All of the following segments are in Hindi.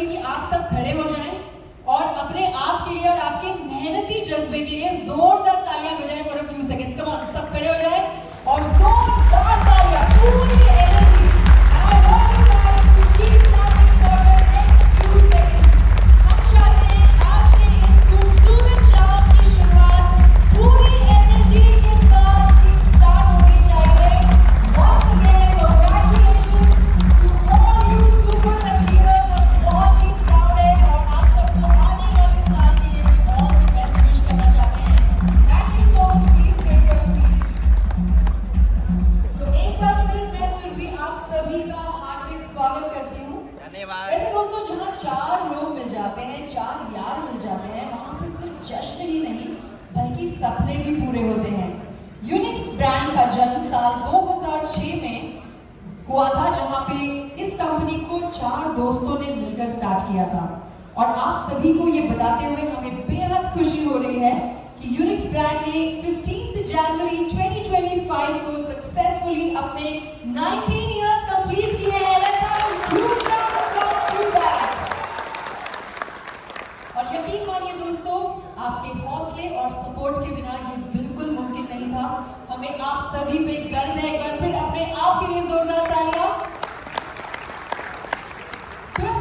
करूंगी कि आप सब खड़े हो जाएं और अपने आप के लिए और आपके मेहनती जज्बे के लिए जोरदार तालियां बजाएं for a few seconds. Come on, सब खड़े हो जाएं और जोरदार तालियां, पूरी energy. I want you guys to keep clapping for the next few seconds. हम चाहते हैं आज के इस खूबसूरत शाम की शुरुआत पूरी एनर्जी के साथ ही स्टार्ट होनी चाहिए। Once again, congratulations to all you super achievers। हम बहुत ही proud हैं और आप सबको आने वाले साल के लिए भी all the best wish करना चाहते हैं। Thank you so much, please take your seat। तो एक बार फिर मैं सुरभि आप सभी का हार्दिक स्वागत करती हूँ। धन्यवाद। वैसे दोस्तों, जहाँ चार लोग मिल जाते हैं, चार यार मिल जाते हैं, वहाँ पे सिर्फ जश्न ही नहीं बल्कि सपने भी पूरे होते हैं। यूनिक्स ब्रांड का जन्म साल 2006 में हुआ था, जहाँ पे इस कंपनी को चार दोस्तों ने मिलकर स्टार्ट किया था। और आप सभी को ये बताते हुए हमें बेहद खुशी हो रही है कि यूनिक्स ब्रांड ने 15 जनवरी 2025 को सक्सेसफुली अपने 19 इयर्स कंप्लीट किए हैं। Let's have a huge round of applause to that। और यकीन मानिए दोस्तों, आपके हौसले और सपोर्ट के बिना ये बिल्कुल मुमकिन नहीं था। हमें आप सभी पे गर्व है। एक बार फिर अपने आप के लिए जोरदार तालियां।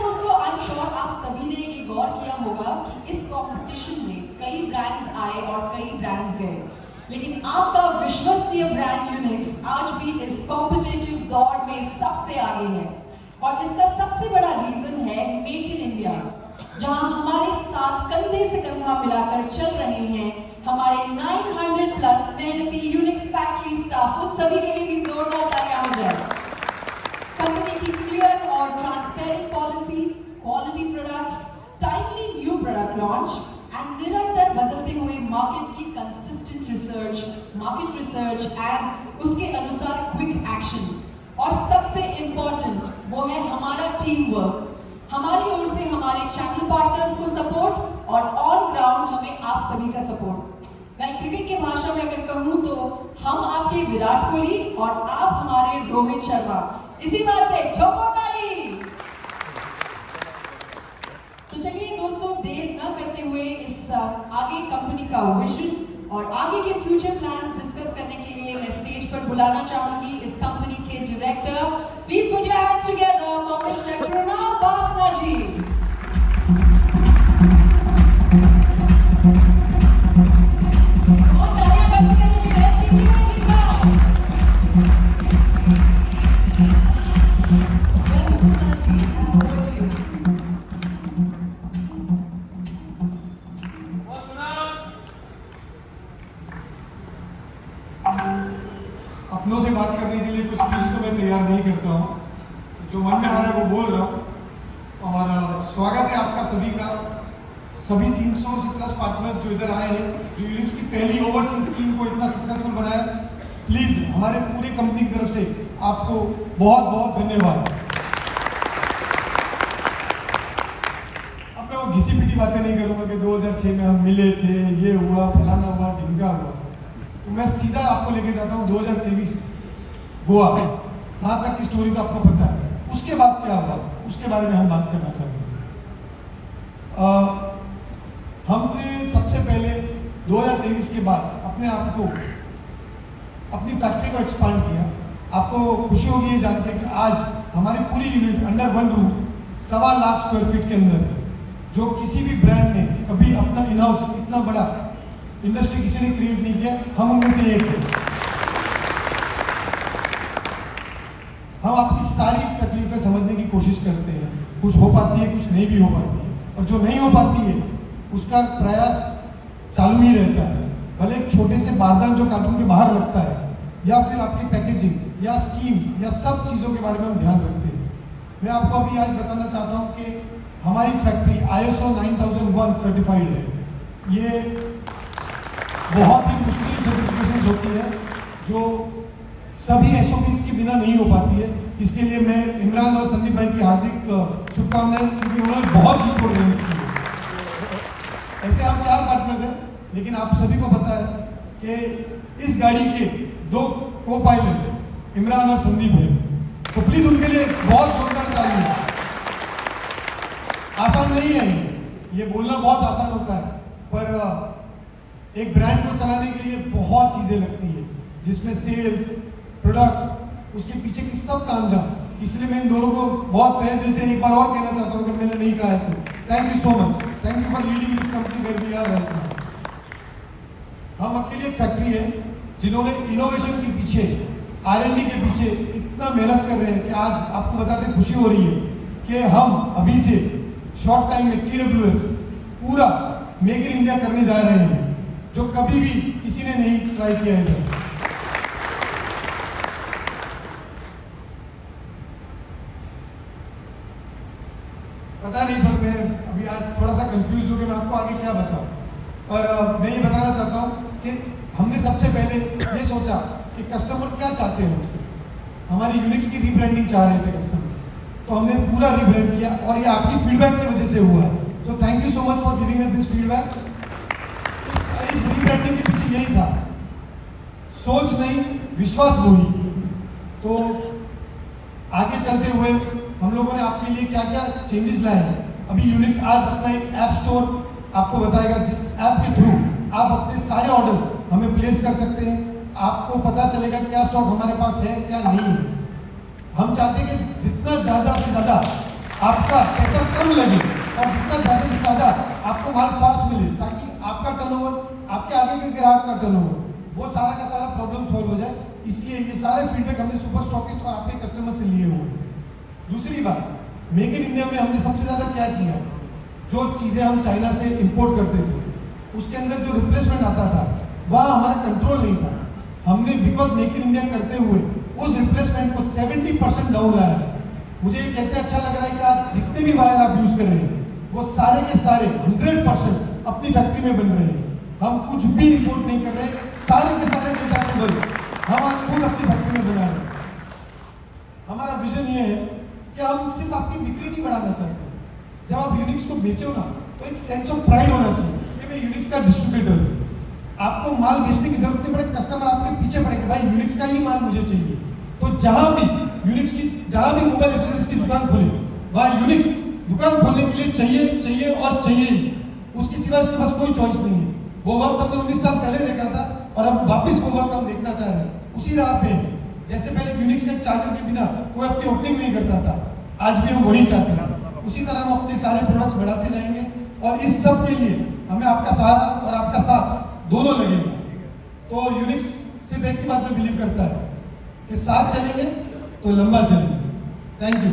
दोस्तों, आई एम श्योर आप सभी ने ये गौर किया होगा कि इस कंपटीशन में कई ब्रांड्स आए और कई ब्रांड्स गए, लेकिन आपका विश्वसनीय ब्रांड यूनिक्स आज भी इस कॉम्पिटिटिव दौड़ में सबसे आगे है। और इसका सबसे बड़ा रीजन है मेक इन इंडिया, जहां हमारे साथ कंधे से कंधा मिलाकर चल रहे हैं हमारे 900 प्लस मेहनती यूनिक्स फैक्ट्री स्टाफ। उन सभी के लिए भी जोरदार तालियां हो जाए। कंपनी की क्लियर और transparent policy, quality products, timely new product launch and निरंतर बदलते हुए मार्केट की कंसिस्टेंट मार्केट रिसर्च एंड उसके अनुसार क्विक एक्शन, और सबसे इंपॉर्टेंट वो है हमारा टीम वर्क। हमारी ओर से हमारे चैनल पार्टनर्स को सपोर्ट और ऑन ग्राउंड हमें आप सभी का सपोर्ट। मैं क्रिकेट की भाषा में अगर कहूँ तो हम आपके विराट कोहली और आप हमारे रोहित शर्मा। इसी बात पे ठोको ताली। तो चलिए दोस्तों, देर न करते हुए इस आगे कंपनी का विजन और आगे के फ्यूचर प्लान्स डिस्कस करने के लिए मैं स्टेज पर बुलाना चाहूंगी इस कंपनी के director. Please put your hands together for mister Krunal Bafna ji. और तालियां बजती रहनी चाहिए। अपनों से बात करने के लिए कुछ स्पीच तो मैं तैयार नहीं करता हूँ, जो मन में आ रहा है वो बोल रहा हूँ। और स्वागत है आपका सभी का, सभी 300 से प्लस पार्टनर्स जो इधर आए हैं, जो यूनिक्स की पहली ओवरसीज स्कीम को इतना सक्सेसफुल बनाया। प्लीज़ हमारे पूरे कंपनी की तरफ से आपको बहुत बहुत धन्यवाद। अब मैं वो घिसी पिटी बातें नहीं करूँगा कि 2006 में हम मिले थे, ये हुआ, फलाना हुआ, ढिमका हुआ। तो मैं सीधा आपको लेके जाता हूँ 2023 गोवा। वहाँ तक की स्टोरी तो आपको पता है। उसके बाद क्या हुआ उसके बारे में हम बात करना चाहेंगे। हमने सबसे पहले 2023 के बाद अपने आप को, अपनी फैक्ट्री को एक्सपांड किया। आपको खुशी होगी ये जान के कि आज हमारी पूरी unit under one roof 1.25 lakh square feet के अंदर है, जो किसी भी ब्रांड ने कभी अपना इन हाउस इतना बड़ा इंडस्ट्री किसी ने क्रिएट नहीं किया। हम उनमें से एक हैं। हम आपकी सारी तकलीफें समझने की कोशिश करते हैं। कुछ हो पाती है, कुछ नहीं भी हो पाती है, और जो नहीं हो पाती है उसका प्रयास चालू ही रहता है। भले एक छोटे से बारदान जो कार्टून के बाहर लगता है, या फिर आपकी पैकेजिंग या स्कीम्स या सब चीज़ों के बारे में हम ध्यान रखते हैं। मैं आपको अभी आज बताना चाहता हूँ कि हमारी फैक्ट्री ISO 9001 सर्टिफाइड है। ये बहुत ही मुश्किल सर्टिफिकेशन होती है जो सभी SOPs के बिना नहीं हो पाती है। इसके लिए मैं इमरान और संदीप भाई की हार्दिक शुभकामनाएं, क्योंकि उन्होंने बहुत ही तोड़ मेहनत की है। ऐसे हम 4 पार्टनर्स हैं, लेकिन आप सभी को पता है कि इस गाड़ी के 2 को पायलट इमरान और संदीप हैं। तो प्लीज उनके लिए बहुत जोरदार ताली। आसान नहीं है ये बोलना बहुत आसान होता है, पर एक ब्रांड को चलाने के लिए बहुत चीज़ें लगती है, जिसमें सेल्स, प्रोडक्ट, उसके पीछे की सब तामझाम। इसलिए मैं इन दोनों को बहुत तहे दिल से एक बार और कहना चाहता हूँ कि मैंने नहीं कहा है तो thank you so much, thank you for leading this company where we are right now. हम अकेले एक फैक्ट्री है जिन्होंने इनोवेशन के पीछे, R&D के पीछे इतना मेहनत कर रहे हैं कि आज आपको बताते खुशी हो रही है कि हम अभी से शॉर्ट टाइम में TWS पूरा मेक इन इंडिया करने जा रहे हैं, जो कभी भी किसी ने नहीं ट्राई किया है इधर। पता नहीं, पर मैं अभी आज थोड़ा सा कंफ्यूज हूँ कि मैं आपको आगे क्या बताऊँ। और मैं ये बताना चाहता हूँ कि हमने सबसे पहले ये सोचा कि कस्टमर क्या चाहते हैं हमसे। हमारी यूनिक्स की रीब्रांडिंग चाह रहे थे कस्टमर्स, तो हमने पूरा रीब्रांड किया और ये आपकी फीडबैक की वजह से हुआ है। So thank you so much for giving us this feedback. इस रीब्रांडिंग के पीछे यही था, सोच नहीं विश्वास वही। तो आगे चलते हुए हम लोगों ने आपके लिए क्या क्या चेंजेस लाए हैं। अभी यूनिक्स आज अपना एक ऐप स्टोर आपको बताएगा, जिस ऐप के थ्रू आप अपने सारे ऑर्डर्स हमें प्लेस कर सकते हैं। आपको पता चलेगा क्या स्टॉक हमारे पास है क्या नहीं है। हम चाहते हैं कि जितना ज़्यादा से ज़्यादा आपका पैसा कम लगे और जितना ज़्यादा से ज़्यादा आपको माल फास्ट मिले, ताकि आपका टर्नओवर, आपके आगे के ग्राहक का टर्नओवर, वो सारा का सारा प्रॉब्लम सॉल्व हो जाए। इसलिए ये सारे फीडबैक हमने सुपर स्टॉकिस्ट और आपके कस्टमर से लिए हुए। दूसरी बात, मेक इन इंडिया में हमने सबसे ज़्यादा क्या किया, जो चीज़ें हम चाइना से इंपोर्ट करते थे उसके अंदर जो रिप्लेसमेंट आता था वहाँ हमारा कंट्रोल नहीं था। हमने बिकॉज मेक इन इंडिया करते हुए उस रिप्लेसमेंट को 70% डाउन लाया है। मुझे ये कहते अच्छा लग रहा है कि आज जितने भी वायर आप यूज़ कर रहे हैं वो सारे के सारे 100% अपनी फैक्ट्री में बन रहे हैं। हम कुछ भी इंपोर्ट नहीं कर रहे, सारे के सारे डेटा केबल्स हम आज खुद अपनी फैक्ट्री में बना रहे हैं। हमारा विजन ये है कि हम सिर्फ आपकी बिक्री नहीं बढ़ाना चाहते। जब आप यूनिक्स को बेचो ना, तो एक सेंस ऑफ प्राइड होना चाहिए कि मैं यूनिक्स का डिस्ट्रीब्यूटर हूँ। आपको माल बेचने की जरूरत नहीं पड़े, कस्टमर आपके पीछे पड़े कि भाई यूनिक्स का ही माल मुझे चाहिए। तो जहां भी यूनिक्स की, जहां भी मोबाइल एक्सेसरीज की दुकान खोले, वहाँ यूनिक्स दुकान खोलने के लिए चाहिए और चाहिए। उसके सिवा उसके पास कोई चॉइस नहीं है। वो वक्त हमने 19 साल पहले देखा था और अब वापस वो वक्त हम देखना चाह रहे हैं। उसी राह पे है। जैसे पहले यूनिक्स के चार्जर के बिना कोई अपनी ओपनिंग नहीं करता था, आज भी हम वही चाहते हैं। उसी तरह हम अपने सारे प्रोडक्ट्स बढ़ाते जाएंगे और इस सब के लिए हमें आपका सहारा और आपका साथ दोनों लगेगा। तो यूनिक्स सिर्फ एक ही बात में बिलीव करता है कि साथ चलेंगे तो लंबा चलेंगे। Thank you.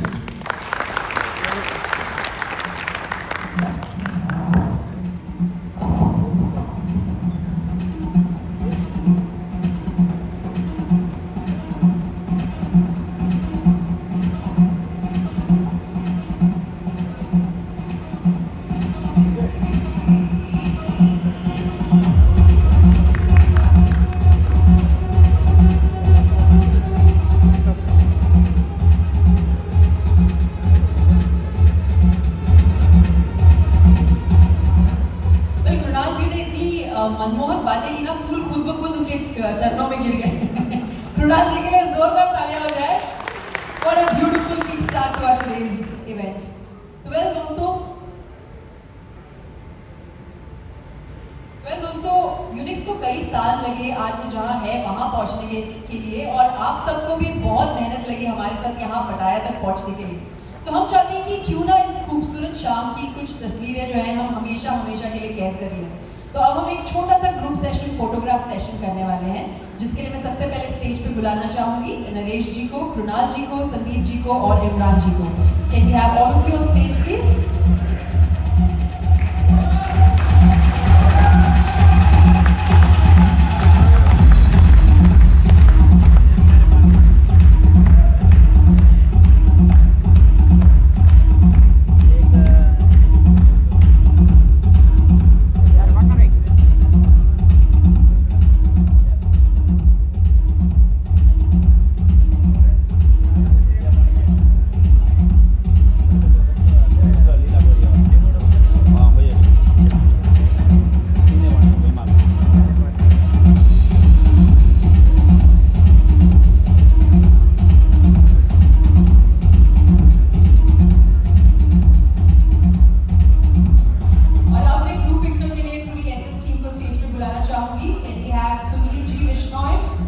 मनमोहक बातें की ना, फूल खुद ब खुद उनके चरणों में गिर गए। कृणाल जी के लिए जोरदार तालियां हो जाए। What a beautiful kick start to our today's event. तो दोस्तों यूनिक्स को कई साल लगे आज वो जहाँ है वहाँ पहुँचने के लिए, और आप सबको भी बहुत मेहनत लगी हमारे साथ यहाँ पटाया तक पहुँचने के लिए। तो हम चाहते हैं कि क्यों ना इस खूबसूरत शाम की कुछ तस्वीरें जो हैं हम हमेशा के लिए कैद कर लें। तो अब हम एक छोटा सा ग्रुप सेशन, फोटोग्राफ सेशन करने वाले हैं, जिसके लिए मैं सबसे पहले स्टेज पे बुलाना चाहूंगी नरेश जी को, कृणाल जी को, संदीप जी को और इमरान जी को। Can we have all of you on stage please? बुलाना चाहूंगी। Can we have Sunil G Bishnoi?